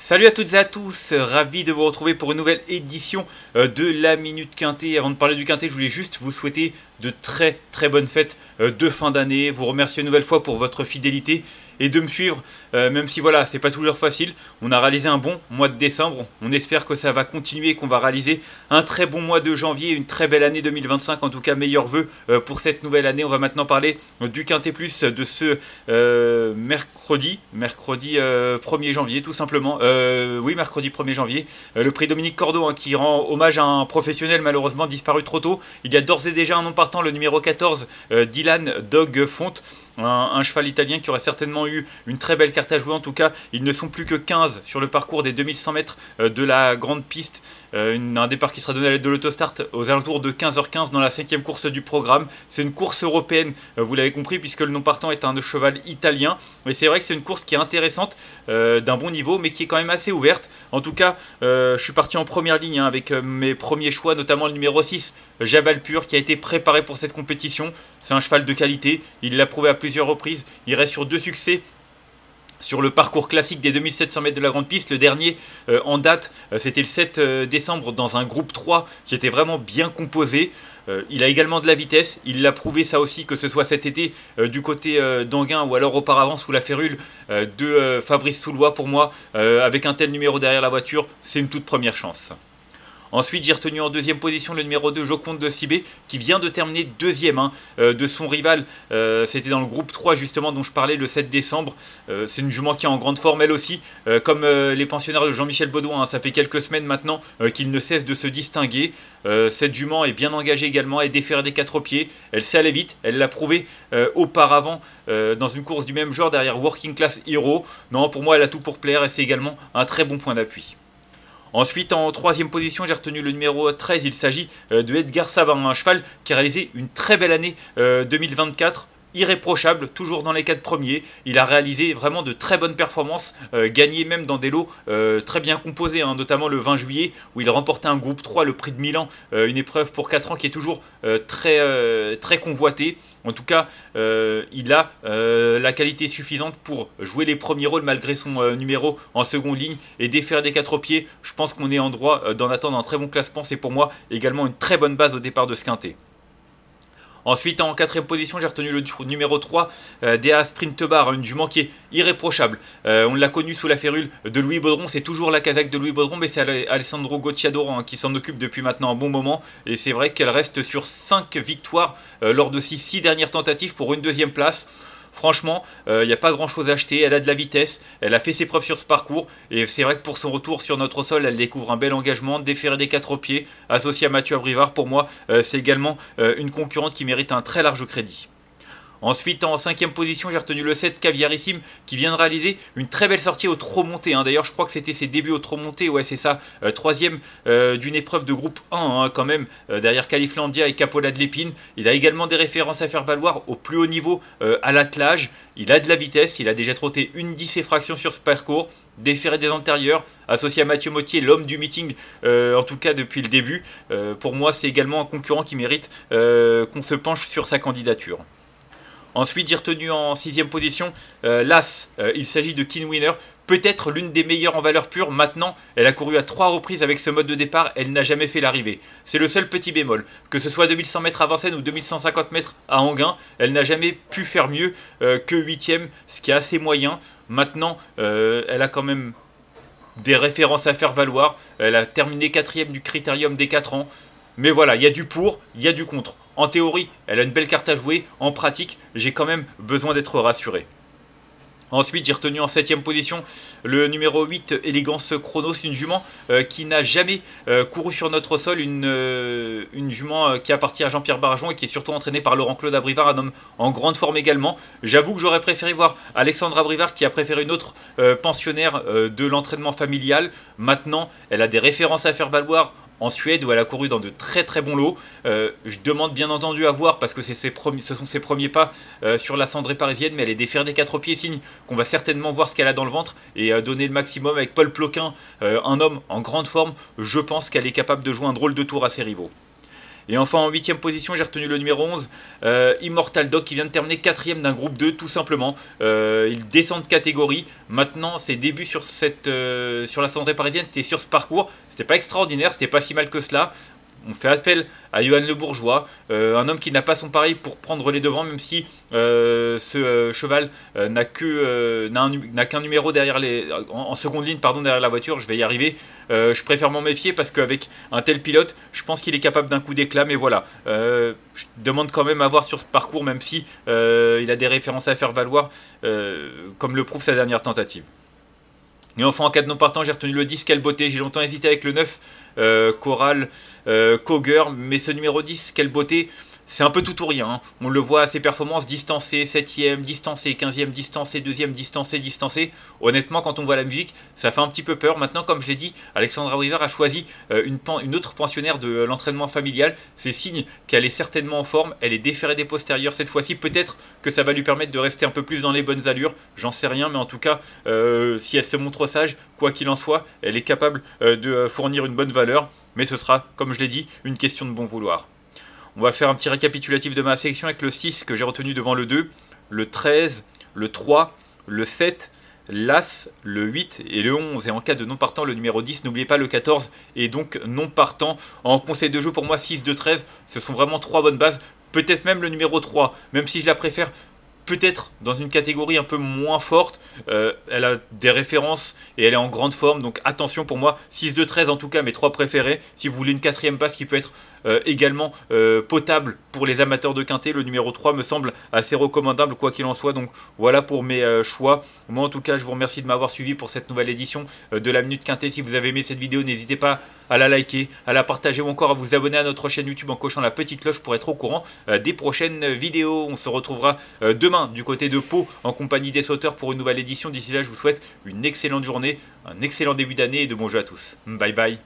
Salut à toutes et à tous, ravi de vous retrouver pour une nouvelle édition de la Minute Quintet. Avant de parler du Quintet, je voulais juste vous souhaiter de très bonnes fêtes de fin d'année, vous remercier une nouvelle fois pour votre fidélité et de me suivre, même si voilà, c'est pas toujours facile. On a réalisé un bon mois de décembre, on espère que ça va continuer et qu'on va réaliser un très bon mois de janvier, une très belle année 2025, en tout cas meilleurs vœux pour cette nouvelle année. On va maintenant parler du Quintet Plus de ce mercredi 1er janvier tout simplement. Oui, mercredi 1er janvier, le prix Dominique Cordeau qui rend hommage à un professionnel malheureusement disparu trop tôt. Il y a d'ores et déjà un nom partant, le numéro 14, Dylan Dog Fonte, un cheval italien qui aurait certainement eu une très belle carte à jouer. En tout cas, ils ne sont plus que 15 sur le parcours des 2100 mètres de la grande piste. Un départ qui sera donné à l'aide de l'autostart aux alentours de 15h15 dans la 5e course du programme. C'est une course européenne, vous l'avez compris, puisque le nom partant est un cheval italien. Et c'est vrai que c'est une course qui est intéressante, d'un bon niveau, mais qui est quand même assez ouverte. En tout cas, je suis parti en première ligne avec mes premiers choix, notamment le numéro 6, Jabalpur, qui a été préparé pour cette compétition. C'est un cheval de qualité, il l'a prouvé à plusieurs reprises. Il reste sur 2 succès sur le parcours classique des 2700 mètres de la grande piste. Le dernier en date, c'était le 7 décembre dans un groupe 3 qui était vraiment bien composé. Il a également de la vitesse, il l'a prouvé ça aussi, que ce soit cet été du côté d'Anguin ou alors auparavant sous la férule de Fabrice Soulois. Pour moi, avec un tel numéro derrière la voiture, c'est une toute première chance. Ensuite, j'ai retenu en deuxième position le numéro 2, Joconde de Cibé, qui vient de terminer deuxième de son rival. C'était dans le groupe 3 justement dont je parlais le 7 décembre. C'est une jument qui est en grande forme elle aussi, comme les pensionnaires de Jean-Michel Baudouin. Ça fait quelques semaines maintenant qu'il ne cesse de se distinguer. Cette jument est bien engagée également, elle défère des 4 pieds, elle sait aller vite, elle l'a prouvé auparavant dans une course du même genre derrière Working Class Hero. Non, pour moi elle a tout pour plaire et c'est également un très bon point d'appui. Ensuite, en troisième position, j'ai retenu le numéro 13. Il s'agit de Edgar Savin, un cheval qui a réalisé une très belle année 2024. Irréprochable, toujours dans les 4 premiers. Il a réalisé vraiment de très bonnes performances, gagné même dans des lots très bien composés, notamment le 20 juillet où il remportait un groupe 3, le prix de Milan, une épreuve pour 4 ans qui est toujours très convoitée. En tout cas, il a la qualité suffisante pour jouer les premiers rôles malgré son numéro en seconde ligne et défaire des 4 pieds. Je pense qu'on est en droit d'en attendre un très bon classement. C'est pour moi également une très bonne base au départ de ce quintet. Ensuite, en 4e position, j'ai retenu le numéro 3, Dea Sprint Bar, une jument qui est irréprochable. On l'a connu sous la férule de Louis Baudron, c'est toujours la casaque de Louis Baudron, mais c'est Alessandro Gocciadoro qui s'en occupe depuis maintenant un bon moment. Et c'est vrai qu'elle reste sur 5 victoires lors de 6 dernières tentatives pour une 2e place. Franchement, il n'y a pas grand chose à acheter, elle a de la vitesse, elle a fait ses preuves sur ce parcours, et c'est vrai que pour son retour sur notre sol, elle découvre un bel engagement, déféré des 4 pieds, associé à Mathieu Abrivard. Pour moi, c'est également une concurrente qui mérite un très large crédit. Ensuite, en 5e position, j'ai retenu le 7, Caviarissime, qui vient de réaliser une très belle sortie au trot monté. D'ailleurs, je crois que c'était ses débuts au trot monté. Ouais, c'est ça. 3e d'une épreuve de groupe 1, quand même, derrière Califlandia et Capola de l'Épine. Il a également des références à faire valoir au plus haut niveau à l'attelage. Il a de la vitesse. Il a déjà trotté une 10 et fraction sur ce parcours. Déféré des antérieurs, associé à Mathieu Mottier, l'homme du meeting, en tout cas depuis le début. Pour moi, c'est également un concurrent qui mérite qu'on se penche sur sa candidature. Ensuite, j'ai retenu en 6e position l'As. Il s'agit de Keen Winner, peut-être l'une des meilleures en valeur pure. Maintenant, elle a couru à 3 reprises avec ce mode de départ, elle n'a jamais fait l'arrivée. C'est le seul petit bémol. Que ce soit 2100 mètres à Vincennes ou 2150 mètres à Anguin, elle n'a jamais pu faire mieux que 8e, ce qui est assez moyen. Maintenant, elle a quand même des références à faire valoir. Elle a terminé 4e du critérium des 4 ans. Mais voilà, il y a du pour, il y a du contre. En théorie, elle a une belle carte à jouer. En pratique, j'ai quand même besoin d'être rassuré. Ensuite, j'ai retenu en 7e position le numéro 8, Élégance Chronos, une jument qui n'a jamais couru sur notre sol, une jument qui appartient à Jean-Pierre Barjon et qui est surtout entraînée par Laurent-Claude Abrivard, un homme en grande forme également. J'avoue que j'aurais préféré voir Alexandre Abrivard qui a préféré une autre pensionnaire de l'entraînement familial. Maintenant, elle a des références à faire valoir en Suède où elle a couru dans de très bons lots. Je demande bien entendu à voir parce que ce sont ses premiers pas sur la cendrée parisienne, mais elle est déférée des 4 pieds, signe qu'on va certainement voir ce qu'elle a dans le ventre et donner le maximum avec Paul Ploquin, un homme en grande forme. Je pense qu'elle est capable de jouer un drôle de tour à ses rivaux. Et enfin en 8ème position j'ai retenu le numéro 11, Immortal Dog, qui vient de terminer 4ème d'un groupe 2 tout simplement. Il descend de catégorie. Maintenant ses débuts sur la Centrée Parisienne étaient sur ce parcours. C'était pas extraordinaire, c'était pas si mal que cela. On fait appel à Johan Le Bourgeois, un homme qui n'a pas son pareil pour prendre les devants, même si ce cheval n'a qu'un numéro derrière en seconde ligne derrière la voiture. Je vais y arriver. Je préfère m'en méfier parce qu'avec un tel pilote, je pense qu'il est capable d'un coup d'éclat. Mais voilà, je demande quand même à voir sur ce parcours, même si il a des références à faire valoir, comme le prouve sa dernière tentative. Et enfin en cas de non partant, j'ai retenu le 10, Quelle Beauté. J'ai longtemps hésité avec le 9, Coral, Koger, mais ce numéro 10, Quelle Beauté, c'est un peu tout ou rien. Hein. On le voit à ses performances, distancé, 7ème, distancé, 15ème, distancé, 2ème, distancé, distancé. Honnêtement, quand on voit la musique, ça fait un petit peu peur. Maintenant, comme je l'ai dit, Alexandra Weaver a choisi une autre pensionnaire de l'entraînement familial. C'est signe qu'elle est certainement en forme. Elle est déférée des postérieurs cette fois-ci. Peut-être que ça va lui permettre de rester un peu plus dans les bonnes allures. J'en sais rien, mais en tout cas, si elle se montre sage, quoi qu'il en soit, elle est capable de fournir une bonne valeur. Mais ce sera, comme je l'ai dit, une question de bon vouloir. On va faire un petit récapitulatif de ma sélection avec le 6 que j'ai retenu devant le 2, le 13, le 3, le 7, l'As, le 8 et le 11. Et en cas de non partant, le numéro 10, n'oubliez pas le 14 et donc non partant. En conseil de jeu pour moi, 6, 2, 13, ce sont vraiment 3 bonnes bases. Peut-être même le numéro 3, même si je la préfère peut-être dans une catégorie un peu moins forte. Elle a des références et elle est en grande forme, donc attention pour moi, 6 de 13 en tout cas, mes 3 préférés. Si vous voulez une 4ème passe qui peut être également potable pour les amateurs de quintet, le numéro 3 me semble assez recommandable quoi qu'il en soit. Donc voilà pour mes choix. Moi en tout cas je vous remercie de m'avoir suivi pour cette nouvelle édition de la Minute Quintet. Si vous avez aimé cette vidéo, n'hésitez pas à la liker, à la partager ou encore à vous abonner à notre chaîne YouTube en cochant la petite cloche pour être au courant des prochaines vidéos. On se retrouvera demain du côté de Pau en compagnie des sauteurs pour une nouvelle édition. D'ici là je vous souhaite une excellente journée, un excellent début d'année et de bons jeux à tous. Bye bye.